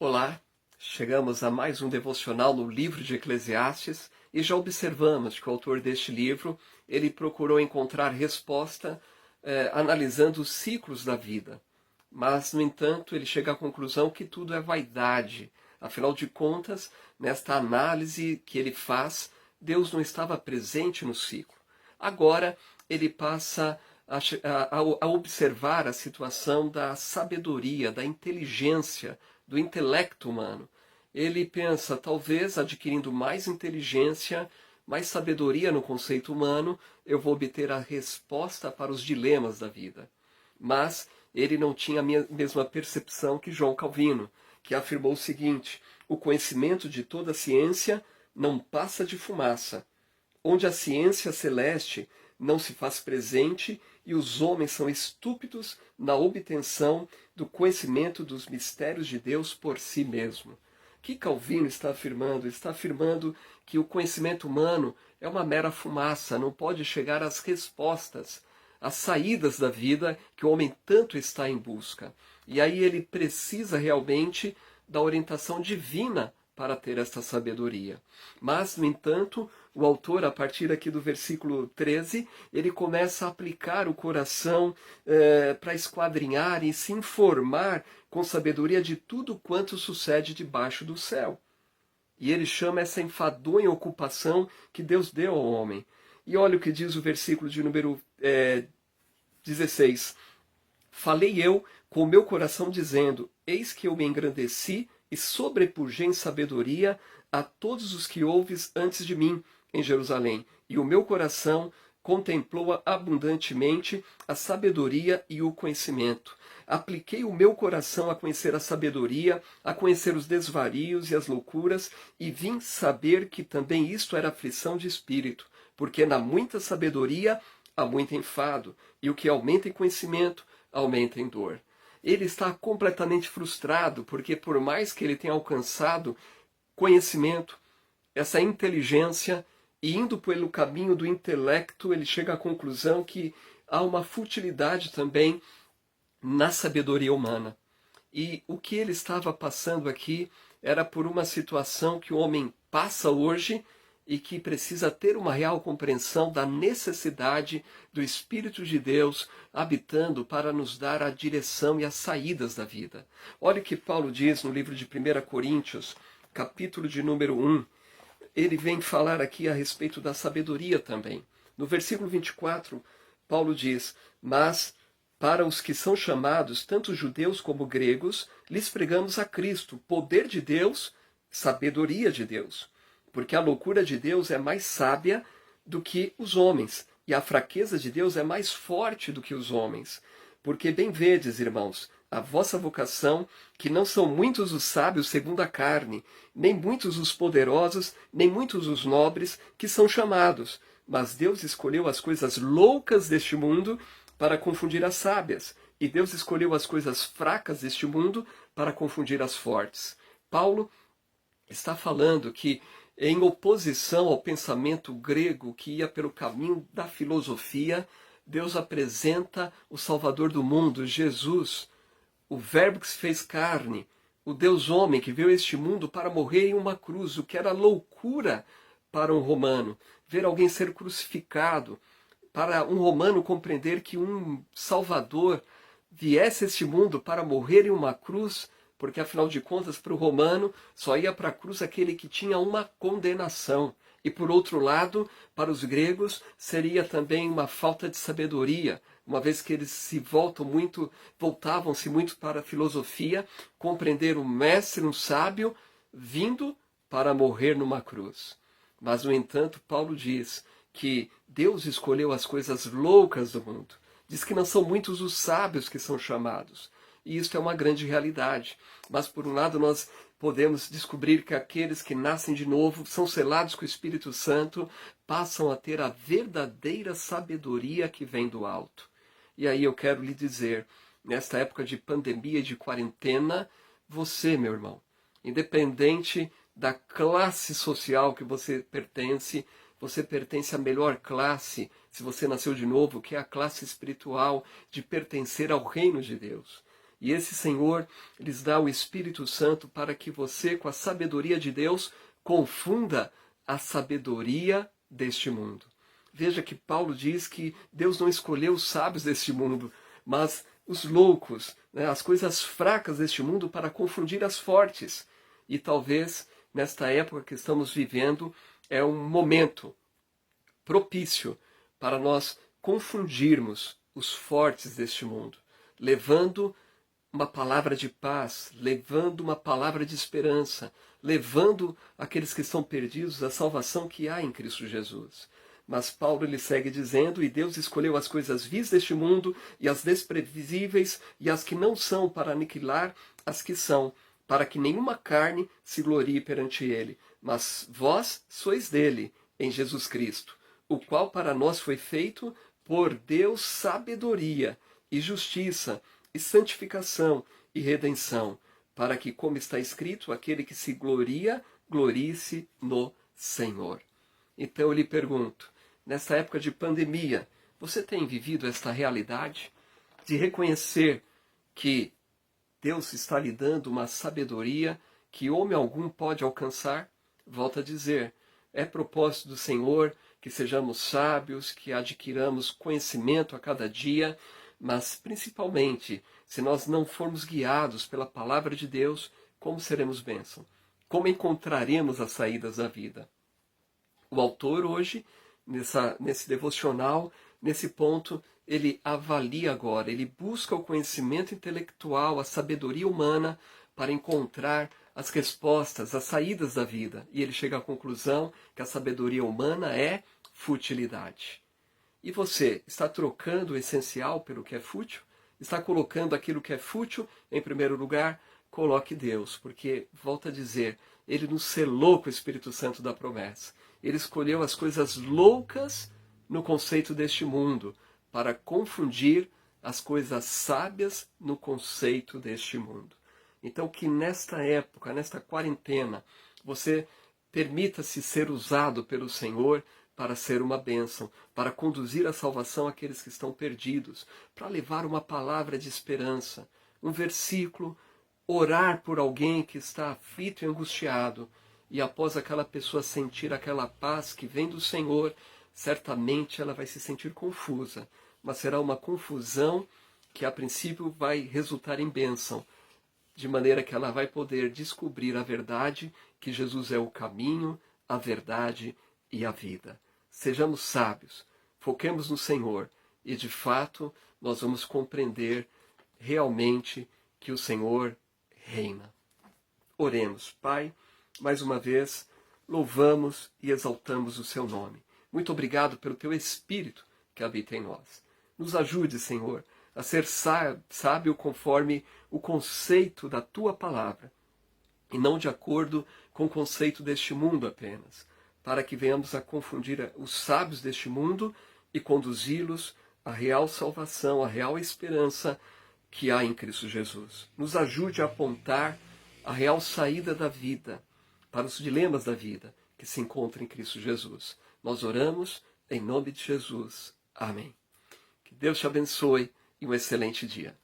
Olá, chegamos a mais um devocional no livro de Eclesiastes e já observamos que o autor deste livro ele procurou encontrar resposta analisando os ciclos da vida. Mas, no entanto, ele chega à conclusão que tudo é vaidade. Afinal de contas, nesta análise que ele faz, Deus não estava presente no ciclo. Agora, ele passa a observar a situação da sabedoria, da inteligência, do intelecto humano. Ele pensa, talvez adquirindo mais inteligência, mais sabedoria no conceito humano, eu vou obter a resposta para os dilemas da vida. Mas ele não tinha a mesma percepção que João Calvino, que afirmou o seguinte: o conhecimento de toda a ciência não passa de fumaça, onde a ciência celeste não se faz presente e os homens são estúpidos na obtenção do conhecimento dos mistérios de Deus por si mesmo. O que Calvino está afirmando? Está afirmando que o conhecimento humano é uma mera fumaça, não pode chegar às respostas, às saídas da vida que o homem tanto está em busca. E aí ele precisa realmente da orientação divina para ter esta sabedoria. Mas, no entanto, o autor, a partir aqui do versículo 13, ele começa a aplicar o coração para esquadrinhar e se informar com sabedoria de tudo quanto sucede debaixo do céu. E ele chama essa enfadonha ocupação que Deus deu ao homem. E olha o que diz o versículo de número 16. Falei eu com o meu coração dizendo, eis que eu me engrandeci e sobrepujei em sabedoria a todos os que ouves antes de mim em Jerusalém. E o meu coração contemplou abundantemente a sabedoria e o conhecimento. Apliquei o meu coração a conhecer a sabedoria, a conhecer os desvarios e as loucuras, e vim saber que também isto era aflição de espírito, porque na muita sabedoria há muito enfado, e o que aumenta em conhecimento, aumenta em dor. Ele está completamente frustrado, porque por mais que ele tenha alcançado conhecimento, essa inteligência, e indo pelo caminho do intelecto, ele chega à conclusão que há uma futilidade também na sabedoria humana. E o que ele estava passando aqui era por uma situação que o homem passa hoje e que precisa ter uma real compreensão da necessidade do Espírito de Deus habitando para nos dar a direção e as saídas da vida. Olha o que Paulo diz no livro de 1 Coríntios, capítulo de número 1. Ele vem falar aqui a respeito da sabedoria também. No versículo 24, Paulo diz, mas para os que são chamados, tanto judeus como gregos, lhes pregamos a Cristo, poder de Deus, sabedoria de Deus. Porque a loucura de Deus é mais sábia do que os homens, e a fraqueza de Deus é mais forte do que os homens. Porque bem vedes, irmãos, a vossa vocação, que não são muitos os sábios segundo a carne, nem muitos os poderosos, nem muitos os nobres que são chamados. Mas Deus escolheu as coisas loucas deste mundo para confundir as sábias, e Deus escolheu as coisas fracas deste mundo para confundir as fortes. Paulo está falando que, em oposição ao pensamento grego que ia pelo caminho da filosofia, Deus apresenta o Salvador do mundo, Jesus, o Verbo que se fez carne, o Deus homem que veio a este mundo para morrer em uma cruz, o que era loucura para um romano. Ver alguém ser crucificado, para um romano compreender que um Salvador viesse a este mundo para morrer em uma cruz, porque afinal de contas, para o romano, só ia para a cruz aquele que tinha uma condenação. E por outro lado, para os gregos, seria também uma falta de sabedoria, uma vez que eles voltavam-se muito para a filosofia, compreender um mestre, um sábio, vindo para morrer numa cruz. Mas, no entanto, Paulo diz que Deus escolheu as coisas loucas do mundo. Diz que não são muitos os sábios que são chamados. E isso é uma grande realidade. Mas, por um lado, nós podemos descobrir que aqueles que nascem de novo, são selados com o Espírito Santo, passam a ter a verdadeira sabedoria que vem do alto. E aí eu quero lhe dizer, nesta época de pandemia e de quarentena, você, meu irmão, independente da classe social que você pertence à melhor classe, se você nasceu de novo, que é a classe espiritual de pertencer ao reino de Deus. E esse Senhor lhes dá o Espírito Santo para que você, com a sabedoria de Deus, confunda a sabedoria deste mundo. Veja que Paulo diz que Deus não escolheu os sábios deste mundo, mas os loucos, né, as coisas fracas deste mundo para confundir as fortes. E talvez, nesta época que estamos vivendo, é um momento propício para nós confundirmos os fortes deste mundo, levando uma palavra de paz, levando uma palavra de esperança, levando aqueles que estão perdidos a salvação que há em Cristo Jesus. Mas Paulo ele segue dizendo, e Deus escolheu as coisas vis deste mundo, e as desprevisíveis, e as que não são, para aniquilar as que são, para que nenhuma carne se glorie perante ele. Mas vós sois dele, em Jesus Cristo, o qual para nós foi feito por Deus sabedoria e justiça, e santificação e redenção, para que, como está escrito, aquele que se gloria, glorie-se no Senhor. Então eu lhe pergunto, nesta época de pandemia, você tem vivido esta realidade de reconhecer que Deus está lhe dando uma sabedoria que homem algum pode alcançar? Volto a dizer, é propósito do Senhor que sejamos sábios, que adquiramos conhecimento a cada dia, mas principalmente, se nós não formos guiados pela palavra de Deus, como seremos bênção? Como encontraremos as saídas da vida? O autor hoje, nesse devocional, nesse ponto, ele avalia agora, ele busca o conhecimento intelectual, a sabedoria humana para encontrar as respostas, as saídas da vida. E ele chega à conclusão que a sabedoria humana é futilidade. E você está trocando o essencial pelo que é fútil? Está colocando aquilo que é fútil em primeiro lugar? Coloque Deus, porque, volto a dizer, ele nos selou com o Espírito Santo da promessa. Ele escolheu as coisas loucas no conceito deste mundo, para confundir as coisas sábias no conceito deste mundo. Então que nesta época, nesta quarentena, você permita-se ser usado pelo Senhor para ser uma bênção, para conduzir a salvação àqueles que estão perdidos, para levar uma palavra de esperança, um versículo, orar por alguém que está aflito e angustiado, e após aquela pessoa sentir aquela paz que vem do Senhor, certamente ela vai se sentir confusa, mas será uma confusão que a princípio vai resultar em bênção, de maneira que ela vai poder descobrir a verdade, que Jesus é o caminho, a verdade e a vida. Sejamos sábios, foquemos no Senhor e, de fato, nós vamos compreender realmente que o Senhor reina. Oremos. Pai, mais uma vez, louvamos e exaltamos o seu nome. Muito obrigado pelo teu Espírito que habita em nós. Nos ajude, Senhor, a ser sábio conforme o conceito da tua palavra, e não de acordo com o conceito deste mundo apenas, para que venhamos a confundir os sábios deste mundo e conduzi-los à real salvação, à real esperança que há em Cristo Jesus. Nos ajude a apontar a real saída da vida, para os dilemas da vida que se encontram em Cristo Jesus. Nós oramos em nome de Jesus. Amém. Que Deus te abençoe e um excelente dia.